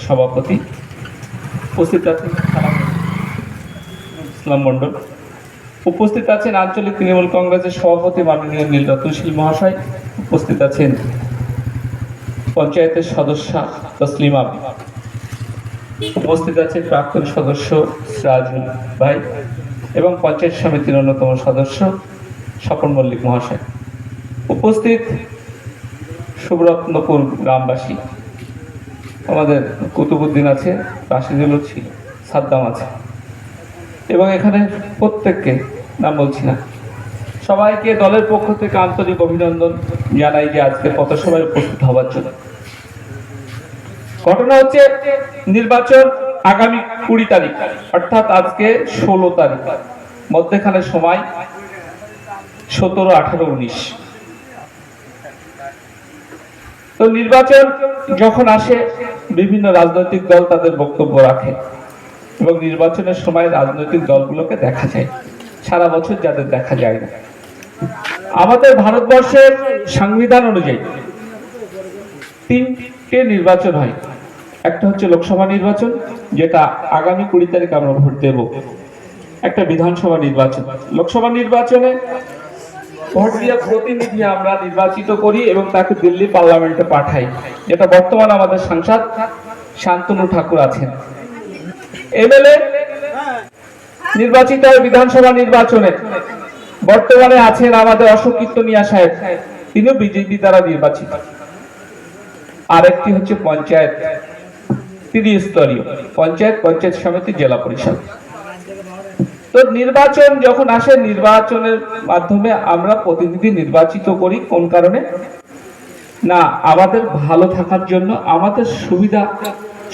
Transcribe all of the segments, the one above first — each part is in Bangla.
সভাপতি উপস্থিত আছেন ইসলাম মন্ডল, উপস্থিত আছেন আঞ্চলিক তৃণমূল কংগ্রেসের সভাপতি মাননীয় নীলরত্ন শীল মহাশয়, উপস্থিত আছেন পঞ্চায়েতের সদস্য তসলিমা, উপস্থিত আছেন প্রাক্তন সদস্য সিরাজুল ভাই এবং পঞ্চায়েত সমিতির অন্যতম সদস্য স্বপন মল্লিক মহাশয়, উপস্থিত সুব্রতনপুর গ্রামবাসী, আমাদের কুতুবুদ্দিন আছে, রাশিদুল ছিল, সাদ্দাম আছে এবং এখানে প্রত্যেককে নাম বলছি না, সবাইকে দলের পক্ষ থেকে আন্তরিক অভিনন্দন জানাই যে আজকে পথসভায় উপস্থিত হওয়ার জন্য। ঘটনা হচ্ছে নির্বাচন আগামী 20 তারিখ অর্থাৎ আজকে 16 তারিখ, মধ্যখানে সময় 17, 18, 19। তো নির্বাচন যখন আসে বিভিন্ন রাজনৈতিক দল তাদের বক্তব্য রাখে এবং নির্বাচনের সময় রাজনৈতিক দলগুলোকে দেখা যায়, সারা বছর যাদের দেখা যায় না। আমাদের ভারতবর্ষের সংবিধান অনুযায়ী 3টে নির্বাচন হয়। একটা হচ্ছে লোকসভা নির্বাচন, যেটা আগামী 20 তারিখ আমরা ভোট দেব। একটা বিধানসভা নির্বাচন। লোকসভা নির্বাচনে ভোট দিয়ে প্রতিনিধি আমরা নির্বাচিত করি এবং তাকে দিল্লি পার্লামেন্টে পাঠাই, যেটা বর্তমানে আমাদের সাংসদ শান্তনু ঠাকুর আছেন। এমএলএ নির্বাচিত হয় বিধানসভা নির্বাচনে। বর্তমানে আছেন আমাদের অশোক কীর্তনিয়া সাহেব, তিনিও বিজেপি দ্বারা নির্বাচিত। আরেকটি হচ্ছে পঞ্চায়েত, ত্রিস্তরীয় পঞ্চায়েত, পঞ্চায়েত সমিতি, জেলা পরিষদ। তো নির্বাচন যখন আসে, নির্বাচনের মাধ্যমে আমরা প্রতিনিধি নির্বাচিত করি কোন কারণে? না, আমাদের ভালো থাকার জন্য, আমাদের সুবিধা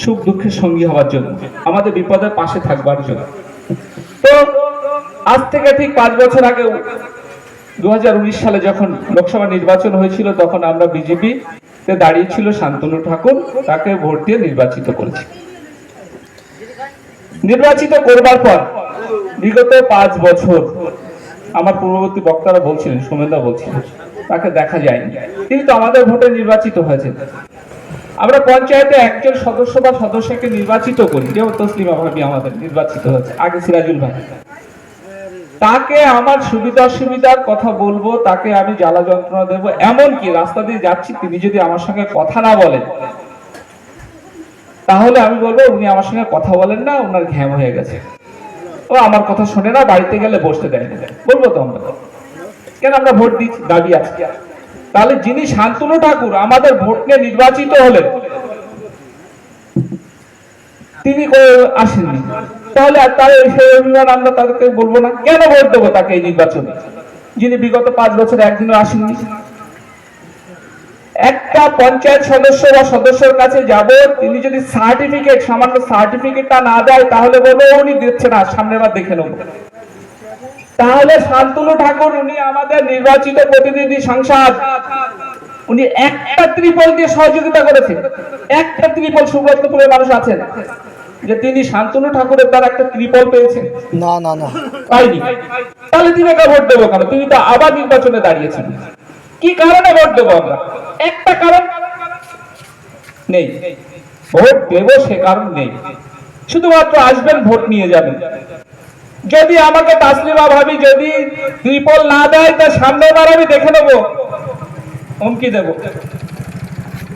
সুখ দুঃখের সঙ্গী হওয়ার জন্য, আমাদের বিপদের পাশে থাকবার জন্য। তো আজ থেকে ঠিক 5 বছর আগে 2019 সালে যখন লোকসভা নির্বাচন হয়েছিল, তখন আমরা বিজেপি তে দাঁড়িয়েছিল শান্তনু ঠাকুর, তাকে ভোট দিয়ে নির্বাচিত করেছি। নির্বাচিত করবার পর বিগত 5 বছর আমার পূর্ববর্তী বক্তারা বলছিলেন, সোমেনদা বলছিলেন, তাকে দেখা যায়নি। তিনি তো আমাদের ভোটে নির্বাচিত হয়েছেন। আমরা পঞ্চায়েতে একজন সদস্য বা সদস্যকে নির্বাচিত করি, যেমন তসলিমা ভাবি আমাদের নির্বাচিত হয়েছে, আগে সিরাজুল ভাই। তাকে আমার সুবিধা অসুবিধার কথা বলবো, তাকে আমি জ্বালা যন্ত্রণা দেবো, এমনকি রাস্তা দিয়ে যাচ্ছি তিনি যদি আমার সঙ্গে কথা না বলেন, তাহলে আমি বলবো উনি আমার সঙ্গে কথা বলেন না, ওনার ঘ্যাম হয়ে গেছে, ও আমার কথা শোনে না, বাড়িতে গেলে বসতে দেয় না। বলবো তো আমরা, কেন আমরা ভোট দিচ্ছি, দাবি আছে। তাহলে যিনি শান্তনু ঠাকুর আমাদের ভোট নিয়ে নির্বাচিত হলেন, তিনি আসেননি, তাহলে সেই অভিমান আমরা তাদেরকে বলবো না? কেন ভোট দেবো তাকে এই নির্বাচনে, যিনি বিগত 5 বছর একদিনও আসেননি? একটা পঞ্চায়েত সদস্য বা সদস্যের কাছে যাব, তিনি যদি সার্টিফিকেট, সামান্য সার্টিফিকেটটা না দেয়, তাহলে বলবো উনি দিচ্ছে না, সামনের বার দেখে নেবো। তাহলে শান্তনু ঠাকুর উনি আমাদের নির্বাচিত প্রতিনিধি সাংসদ, উনি একটা ত্রিপল দিয়ে সহযোগিতা করেছেন। একটা ত্রিপল, সুব্রতপুরের মানুষ আছেন যে তিনি শান্তনু ঠাকুরের দ্বারা একটা ত্রিপল পেয়েছেন? না না না, পাইনি। তাহলে তিনি একা ভোট দেবো কেন? তিনি তো আবার নির্বাচনে দাঁড়িয়েছেন। কি কারণে ভোট দেবো আমরা? একটা কারণ নেই, ভোট দেবো সে কারণ নেই। শুধুমাত্র আসবেন, ভোট নিয়ে যাবেন। যদি আমাকে তাসলিমা ভাবি যদি ত্রিপল না দেয়, তা সামনেবার আমি দেখে নেবো, হুমকি দেবো।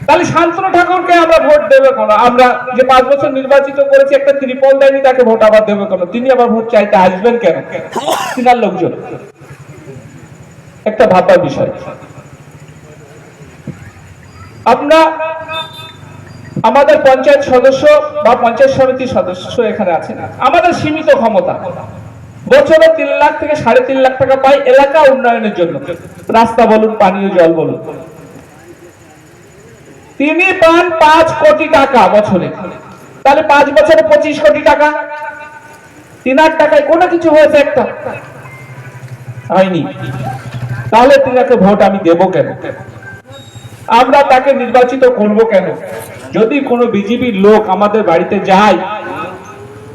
তাহলে শান্তনু ঠাকুরকে আমরা ভোট দেবো কেন? আমরা যে 5 বছর নির্বাচিত করেছি, একটা ত্রিপল দেয়নি, তাকে ভোট আবার দেবো কেন? তিনি আবার ভোট চাইতে আসবেন কেন? তিনার লোকজন, একটা ভাবার বিষয়। আমরা আমাদের পঞ্চায়েত সদস্য বা পঞ্চায়েত সমিতির সদস্য এখানে আছেন, আমাদের সীমিত ক্ষমতা, বছরে 3 লাখ থেকে 3.5 লাখ টাকা পাই এলাকা উন্নয়নের জন্য, রাস্তা বলুন, পানীয় জল বলুন। তিনি পান 5 কোটি টাকা বছরে, তাহলে 5 বছরে 25 কোটি টাকা। তিনার টাকায় কোনো কিছু হয়েছে? একটা হয়নি। তাহলে তিনাকে ভোট আমি দেবো কেন? আমরা তাকে নির্বাচিত করব কেন? যদি কোনো বিজেপির লোক আমাদের বাড়িতে যায়,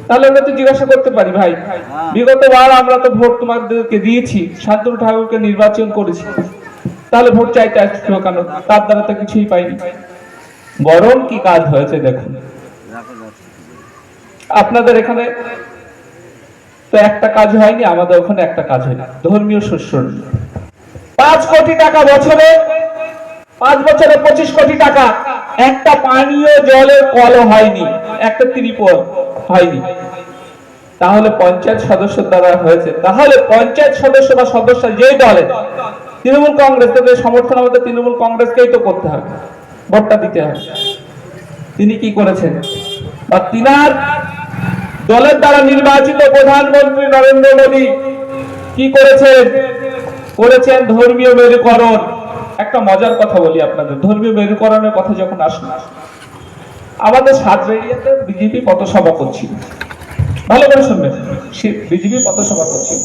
তাহলে আমরা তো জিজ্ঞাসা করতে পারি, ভাই বিগতবার আমরা তো ভোট তোমাদেরকে দিয়েছি, শান্তনু ঠাকুরকে নির্বাচন করেছি, তাহলে ভোট চাইতে আসছো কেন? তার দ্বারা তো কিছুই পাইনি। বরং কি কাজ হয়েছে দেখুন। আপনাদের এখানে তো একটা কাজ হয়নি, আমাদের ওখানে একটা কাজ হয়নি, ধর্মীয় শস্য 5 কোটি টাকা বছরে, 5 বছরে 25 কোটি টাকা, একটা পানীয় জলের কলও হয়নি, একটা ত্রিপল হয়নি। তাহলে পঞ্চায়েত সদস্য দ্বারা হয়েছে, তাহলে পঞ্চায়েত সদস্য বা সদস্য যেই দলে, তৃণমূল কংগ্রেস, তাদের সমর্থন আমাদের তৃণমূল কংগ্রেসকেই তো করতে হবে, ভোটটা দিতে হবে। তিনি কি করেছেন, বা তিনার দলের দ্বারা নির্বাচিত প্রধানমন্ত্রী নরেন্দ্র মোদী কি করেছেন, করেছেন ধর্মীয় মেরুকরণ। একটা মজার কথা বলি আপনাদের, ধর্মীয় মেরুকরণের কথা যখন আসলো, আমাদের সাতবেরিয়াতে বিজেপি পথসভা করছিল, ভালো করে শুনবেন, বিজেপি পথসভা করছিল,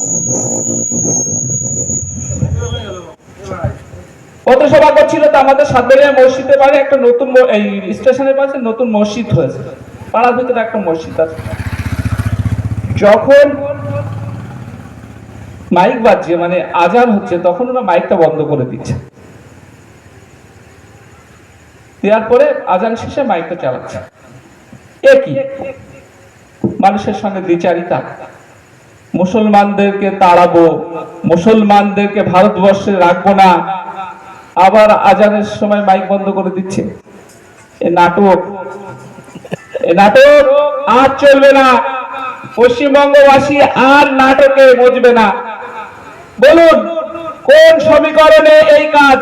পথসভা করছিল। তো আমাদের সাতবেরিয়া মসজিদের পাশে একটা নতুন, এই স্টেশনের পাশে নতুন মসজিদ হয়েছে, পাড়ার ভিতরে একটা মসজিদ আছে। যখন মাইক বাজছে, মানে আজান হচ্ছে, তখন ওরা মাইকটা বন্ধ করে দিচ্ছে, দেওয়ার পরে আজান শেষে মাইকটা চালাচ্ছে। একই মানুষের সঙ্গে দ্বিচারিতা, মুসলমানদেরকে তাড়াবো, মুসলমানদেরকে ভারতবর্ষে রাখবো না, আবার আজানের সময় মাইক বন্ধ করে দিচ্ছে। এ নাটক, এ নাটক আর চলবে না। পশ্চিমবঙ্গবাসী আর নাটকে বুঝবে না। বলুন কোন সমীকরণে এই কাজ?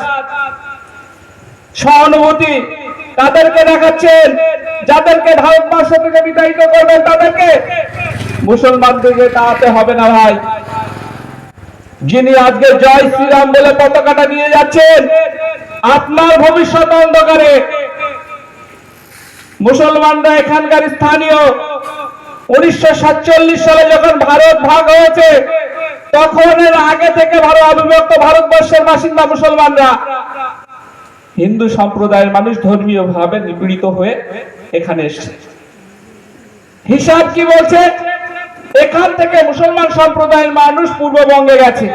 সহানুভূতি কাদেরকে দেখাচ্ছেন? যাদেরকে ভারতবর্ষ থেকে বিতাড়িত করবেন তাদেরকে। মুসলমানদেরকে তাড়াতে হবে না ভাই। যিনি আজকে জয় শ্রীরাম বলে পতাকাটা নিয়ে যাচ্ছেন, আপনার ভবিষ্যৎ অন্ধকারে। মুসলমানরা এখানকার স্থানীয়। 1947 সালে যখন ভারত ভাগ হয়েছে, তখন এর আগে থেকে অবিভক্ত ভারতবর্ষের বাসিন্দা মুসলমানরা। হিন্দু সম্প্রদায়ের মানুষ ধর্মীয় ভাবে নিপীড়িত হয়ে এখানে এসেছে। হিসাব কি বলছে? এখান থেকে মুসলমান সম্প্রদায়ের মানুষ পূর্ববঙ্গে গেছে,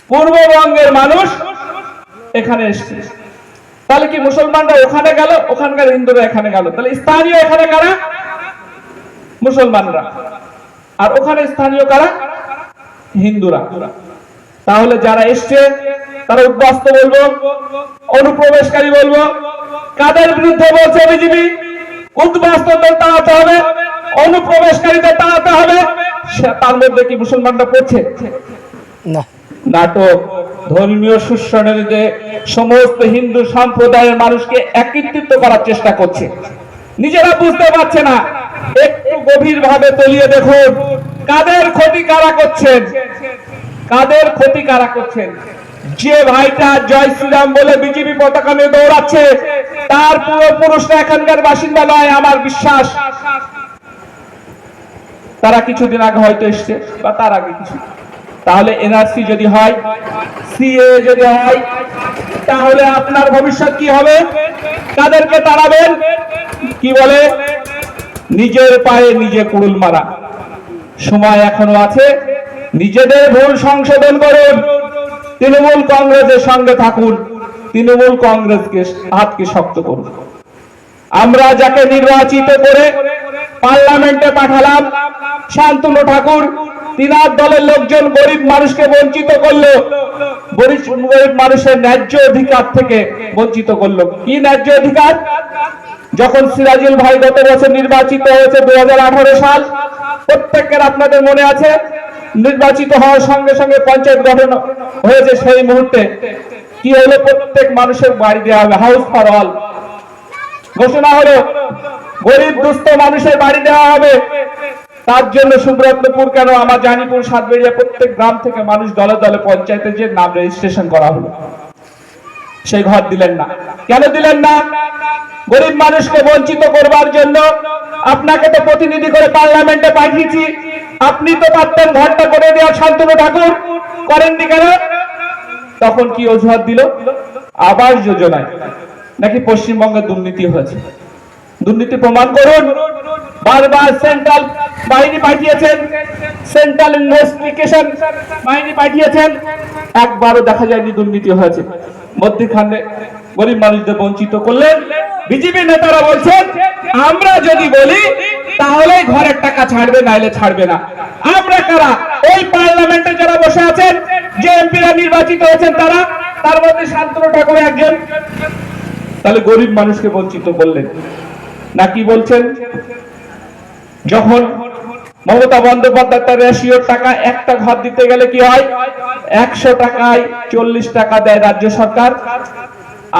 পূর্ববঙ্গের মানুষ এখানে এসেছে। তাহলে কি মুসলমানরা ওখানে গেল, ওখানকার হিন্দুরা এখানে গেল? তাহলে স্থানীয় এখানে কারা? মুসলমানরা। আর ওখানে স্থানীয় কারা? হিন্দুরা। তাহলে যারা এসছে তারা উদ্বাস্ত বলবো, অনুপ্রবেশকারী বলবো। কাদের বিরুদ্ধে বলছে বিজেপি? উদ্বাস্তুদের তাড়াতে হবে, অনুপ্রবেশকারীদের তাড়াতে হবে। তার মধ্যে কি মুসলমানরা পড়ছে না? নাটক। ধর্মীয় শোষণের যে সমস্ত হিন্দু সম্প্রদায়ের মানুষকে একত্রিত করার চেষ্টা করছে, নিজেরা বুঝতে পারছে না। একটু গভীর ভাবে তলিয়ে দেখুন কাদের ক্ষতি কারা করছেন, কাদের ক্ষতি কারা করছেন। যে ভাইটা জয় শ্রীরাম বলে বিজেপি পতাকা নিয়ে দৌড়াচ্ছে, তার পূর্বপুরুষরা এখানকার বাসিন্দা নয় আমার বিশ্বাস। তারা কিছুদিন আগে হয়তো এসছে, বা তার আগে কিছু। তাহলে এনআরসি যদি হয়, সিএ যদি হয়, তাহলে আপনার ভবিষ্যৎ কি হবে? কাদেরকে তাড়াবেন? কি বলে? নিজের পায়ে নিজে কুড়ুল মারা। সময় এখনো আছে, নিজেদের ভুল সংশোধন করুন। তৃণমূল কংগ্রেসের সঙ্গে থাকুন, তৃণমূল কংগ্রেসকে হাতকে শক্ত করুন। আমরা যাকে নির্বাচিত করে পার্লামেন্টে পাঠালাম, শান্তনু ঠাকুর, তিনার দলের লোকজন গরিব মানুষকে বঞ্চিত করলো, গরিব মানুষের ন্যায্য অধিকার থেকে বঞ্চিত করলো। কি ন্যায্য অধিকার? যখন সিরাজুল ভাই গত বছর নির্বাচিত হয়েছে 2018 সাল, প্রত্যেকের আপনাদের মনে আছে, নির্বাচিত হওয়ার সঙ্গে সঙ্গে পঞ্চায়েত গঠন হয়েছে। সেই মুহূর্তে কি হলো? প্রত্যেক মানুষের বাড়ি দেওয়া হবে, হাউস ফর অল ঘোষণা হলো। গরিব দুস্থ মানুষের বাড়ি দেওয়া হবে। তার জন্য সুব্রতপুর কেন, আমার জানিপুর, সাতবেরিয়া, প্রত্যেক গ্রাম থেকে মানুষ দলে দলে পঞ্চায়েতে যে নাম রেজিস্ট্রেশন করা হলো। সেই ঘর দিলেন না। কেন দিলেন না? গরিব মানুষকে বঞ্চিত করবার জন্য। আপনাকে তো প্রতিনিধি করে পার্লামেন্টে পাঠিয়েছি, আপনি তো পারতেন ঘরটা করে দেওয়া। শান্তনু ঠাকুর করেননি কেন? তখন কি অজুহাত দিল? আবাস যোজনায় নাকি পশ্চিমবঙ্গে দুর্নীতি হয়েছে। দুর্নীতি প্রমাণ করুন। বারবার সেন্ট্রাল বাহিনী পাঠিয়েছেন, সেন্ট্রাল ইনভেস্টিগেশন বাহিনী পাঠিয়েছেন, একবারও দেখা যায়নি দুর্নীতি হয়েছে। মধ্যখানে গরিব মানুষদের বঞ্চিত করলেন। বিজেপি নেতারা বলছেন আমরা যদি বলি তাহলে হলেই ঘরের টাকা ছাড়বে, নাইলে ছাড়বে না। আমরা কারা? ওই পার্লামেন্টে যারা বসে আছেন, যে এমপিরা নির্বাচিত হয়েছেন তারা, তার মধ্যে শান্তনু ঠাকুর একজন। তাহলে গরিব মানুষকে বঞ্চিত করলেন না। কি বলছেন? যখন মমতা বন্দ্যোপাধ্যায় তার রেশিওর টাকা একটা ঘর দিতে গেলে কি হয়, 100 টাকায় 40 টাকা দেয় রাজ্য সরকার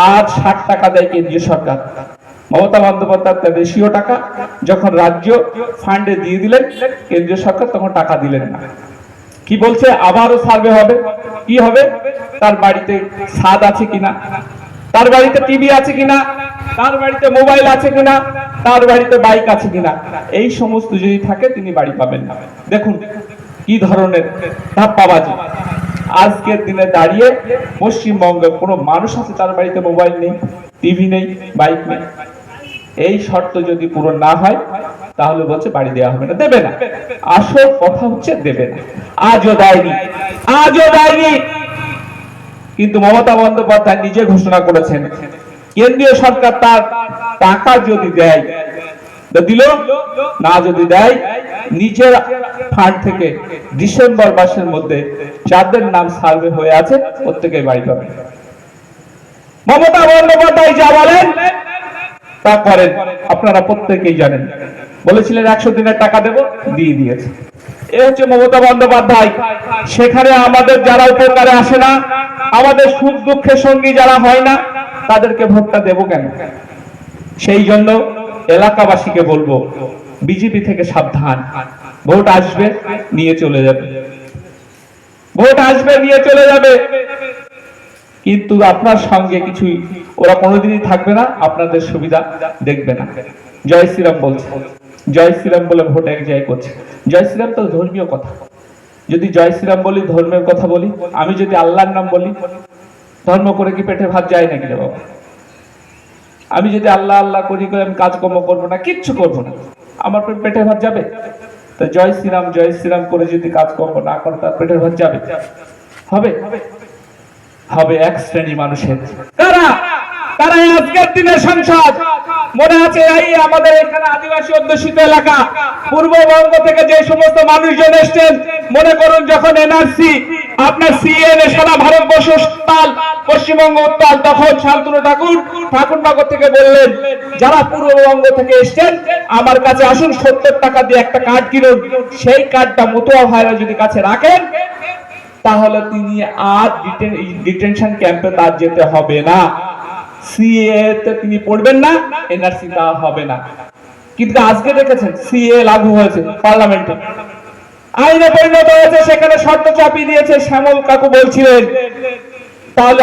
আর 60 টাকা দেয় কেন্দ্রীয় সরকার। মমতা বন্দ্যোপাধ্যায় তার রেশিও টাকা যখন রাজ্য ফান্ডে দিয়ে দিলেন, কেন্দ্রীয় সরকার তখন টাকা দিলেন না। কি বলছে? আবারও সার্ভে হবে। কি হবে? তার বাড়িতে ছাদ আছে কিনা, তার বাড়িতে টিভি আছে কিনা, তার বাড়িতে মোবাইল আছে কিনা, তার বাড়িতে বাইক আছে কিনা, এই সমস্ত যদি থাকে তিনি বাড়ি পাবেন না। দেখুন কি ধরনের ধাপ্পাবাজি। আজকের দিনে দাঁড়িয়ে পশ্চিমবঙ্গে কোনো মানুষ আছে তার বাড়িতে মোবাইল নেই, টিভি নেই, বাইক নেই? এই শর্ত যদি পূরণ না হয় তাহলে বলছে বাড়ি দেওয়া হবে না, দেবে না। আসল কথা হচ্ছে দেবে না। আজও দেয়নি, আজও দেয়নি। কিন্তু মমতা বন্দ্যোপাধ্যায় নিজে ঘোষণা করেছেন কেন্দ্রীয় সরকার তার টাকা যদি দেয় দিল, না যদি দেয় নিজের ফান্ড থেকে ডিসেম্বর মাসের মধ্যে যাদের নাম সার্ভে হয়ে আছে প্রত্যেকেই বাড়ি পাবে। মমতা বন্দ্যোপাধ্যায় যা বলেন তা করেন, আপনারা প্রত্যেকেই জানেন। বলেছিলেন 100 দিনের টাকা দেব, দিয়ে দিয়েছে। এ হচ্ছে মমতা বন্দ্যোপাধ্যায়। সেখানে আমাদের যারা উপকারে আসে না, আমাদের সুখ দুঃখের সঙ্গী যারা হয় না, তাদেরকে ভোটটা দেব কেন? সেই জন্য এলাকাবাসীকে বলবো বিজেপি থেকে সাবধান। ভোট আসবে, নিয়ে চলে যাবে, ভোট আসবে, নিয়ে চলে যাবে, কিন্তু আপনার সঙ্গে কিছুই ওরা কোনোদিনই থাকবে না, আপনাদের সুবিধা দেখবে না। জয় শ্রীরাম বলছে, জয় শ্রীরাম বলে ভোট এক জায়গায় করছে। জয় শ্রীরাম তো ধর্মীয় কথা। যদি জয় শ্রীরাম বলি, ধর্মের কথা বলি, আমি যদি আল্লাহর নাম বলি, ধর্ম করে কি পেটে ভাত যায় নাকি রে বাবা? আমি যদি আল্লাহ আল্লাহ করি, আমি কাজকর্ম করবো না, কিচ্ছু করবো না, আমার পেটে ভাত যাবে? তো জয় শ্রীরাম করে যদি কাজকর্ম না করে তার পেটের ভাত যাবে? হবে? হবে এক শ্রেণী মানুষের। কারা? তারা আজকের দিনের সংসদ। মনে আছে এই আমাদের এখানে আদিবাসী অধ্যুষিত এলাকা, পূর্ববঙ্গ থেকে যে সমস্ত মানুষজন এসেছেন, মনে করুন যখন এনআরসি আপনার সিএনএ সারা ভারতবর্ষ উত্তাল, পশ্চিমবঙ্গ উত্তাল, তখন শান্তনু ঠাকুরনগর থেকে বললেন যারা পূর্ববঙ্গ থেকে এসেছেন আমার কাছে আসুন, 70 টাকা দিয়ে একটা কার্ড কিনুন। সেই কার্ডটা মতুয়া ভাইরা যদি কাছে রাখেন তাহলে তিনি আর ডিটেনশন ক্যাম্পে তার যেতে হবে না, সিএ তে তিনি পড়বেন না, এনআরসি দেওয়া হবে না। কিন্তু আজকে দেখেছেন সিএ লাগু হয়েছে পার্লামেন্টে, আইনে পরিণত হয়েছে, সেখানে শর্ত চাপিয়ে দিয়েছে। শ্যামল কাকু বলছিলেন তাহলে